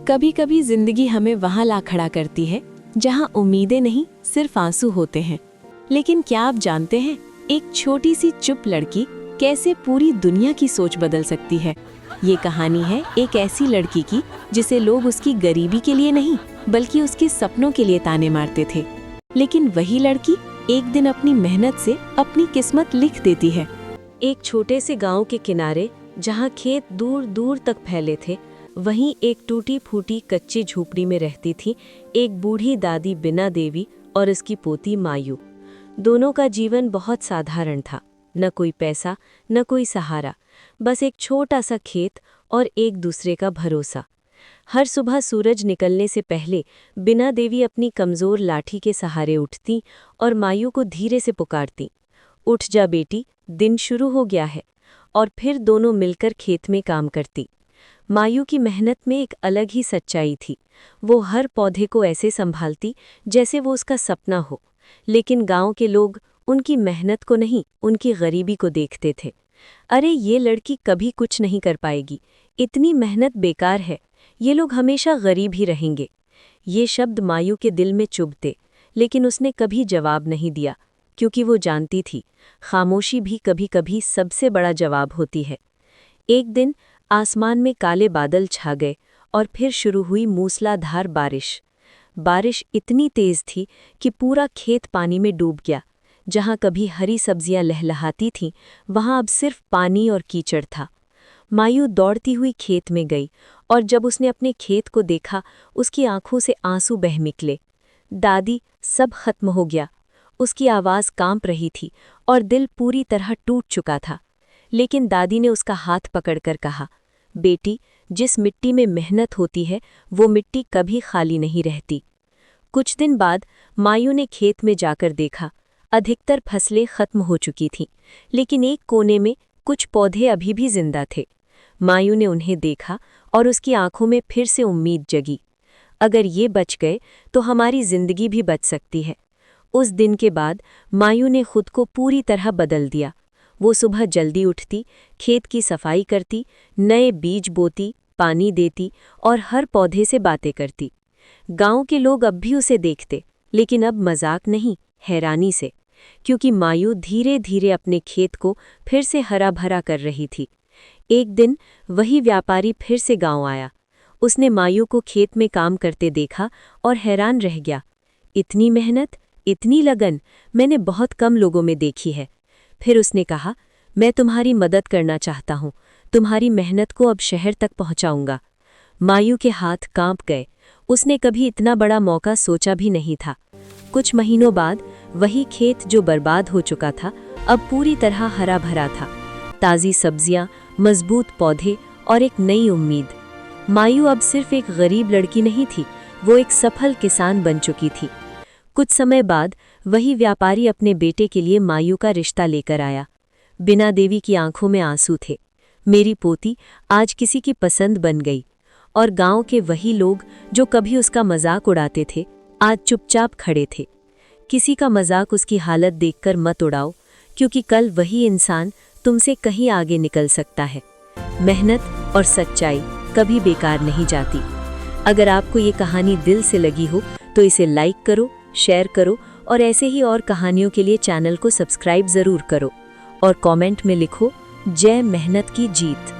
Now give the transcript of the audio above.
कभी कभी जिंदगी हमें वहां ला खड़ा करती है जहां उम्मीदें नहीं, सिर्फ आंसू होते हैं। लेकिन क्या आप जानते हैं, एक छोटी सी चुप लड़की कैसे पूरी दुनिया की सोच बदल सकती है। ये कहानी है एक ऐसी लड़की की जिसे लोग उसकी गरीबी के लिए नहीं बल्कि उसके सपनों के लिए ताने मारते थे। लेकिन वही लड़की एक दिन अपनी मेहनत से अपनी किस्मत लिख देती है। एक छोटे से गांव के किनारे जहां खेत दूर दूर तक फैले थे, वहीं एक टूटी फूटी कच्ची झोपड़ी में रहती थी एक बूढ़ी दादी बिना देवी और उसकी पोती मायू। दोनों का जीवन बहुत साधारण था, न कोई पैसा न कोई सहारा, बस एक छोटा सा खेत और एक दूसरे का भरोसा। हर सुबह सूरज निकलने से पहले बिना देवी अपनी कमजोर लाठी के सहारे उठती और मायू को धीरे से पुकारती, उठ जा बेटी, दिन शुरू हो गया है। और फिर दोनों मिलकर खेत में काम करती। मायू की मेहनत में एक अलग ही सच्चाई थी। वो हर पौधे को ऐसे संभालती जैसे वो उसका सपना हो, लेकिन गांव के लोग उनकी मेहनत को नहीं, उनकी गरीबी को देखते थे। अरे ये लड़की कभी कुछ नहीं कर पाएगी, इतनी मेहनत बेकार है, ये लोग हमेशा गरीब ही रहेंगे। ये शब्द मायू के दिल में चुभते, लेकिन उसने कभी जवाब नहीं दिया, क्योंकि वो जानती थी खामोशी भी कभी कभी सबसे बड़ा जवाब होती है। एक दिन आसमान में काले बादल छा गए और फिर शुरू हुई मूसलाधार बारिश। बारिश इतनी तेज थी कि पूरा खेत पानी में डूब गया। जहां कभी हरी सब्जियां लहलहाती थीं, वहां अब सिर्फ पानी और कीचड़ था। मायू दौड़ती हुई खेत में गई और जब उसने अपने खेत को देखा, उसकी आंखों से आंसू बह निकले। दादी, सब खत्म हो गया। उसकी आवाज़ कांप रही थी और दिल पूरी तरह टूट चुका था। लेकिन दादी ने उसका हाथ पकड़कर कहा, बेटी, जिस मिट्टी में मेहनत होती है वो मिट्टी कभी खाली नहीं रहती। कुछ दिन बाद मायू ने खेत में जाकर देखा, अधिकतर फसलें खत्म हो चुकी थीं, लेकिन एक कोने में कुछ पौधे अभी भी जिंदा थे। मायू ने उन्हें देखा और उसकी आंखों में फिर से उम्मीद जगी। अगर ये बच गए तो हमारी जिंदगी भी बच सकती है। उस दिन के बाद मायू ने खुद को पूरी तरह बदल दिया। वो सुबह जल्दी उठती, खेत की सफाई करती, नए बीज बोती, पानी देती और हर पौधे से बातें करती। गांव के लोग अब भी उसे देखते, लेकिन अब मजाक नहीं, हैरानी से, क्योंकि मायू धीरे धीरे अपने खेत को फिर से हरा भरा कर रही थी। एक दिन वही व्यापारी फिर से गांव आया। उसने मायू को खेत में काम करते देखा और हैरान रह गया। इतनी मेहनत, इतनी लगन मैंने बहुत कम लोगों में देखी है। फिर उसने कहा, मैं तुम्हारी मदद करना चाहता हूँ, तुम्हारी मेहनत को अब शहर तक पहुँचाऊंगा। मायू के हाथ कांप गए। उसने कभी इतना बड़ा मौका सोचा भी नहीं था। कुछ महीनों बाद वही खेत जो बर्बाद हो चुका था, अब पूरी तरह हरा भरा था। ताज़ी सब्जियां, मजबूत पौधे और एक नई उम्मीद। मायू अब सिर्फ एक गरीब लड़की नहीं थी, वो एक सफल किसान बन चुकी थी। कुछ समय बाद वही व्यापारी अपने बेटे के लिए मायू का रिश्ता लेकर आया। बिना देवी की आंखों में आंसू थे। मेरी पोती आज किसी की पसंद बन गई। और गांव के वही लोग जो कभी उसका मजाक उड़ाते थे, आज चुपचाप खड़े थे। किसी का मजाक उसकी हालत देखकर मत उड़ाओ, क्योंकि कल वही इंसान तुमसे कहीं आगे निकल सकता है। मेहनत और सच्चाई कभी बेकार नहीं जाती। अगर आपको ये कहानी दिल से लगी हो तो इसे लाइक करो, शेयर करो और ऐसे ही और कहानियों के लिए चैनल को सब्सक्राइब ज़रूर करो। और कमेंट में लिखो, जय मेहनत की जीत।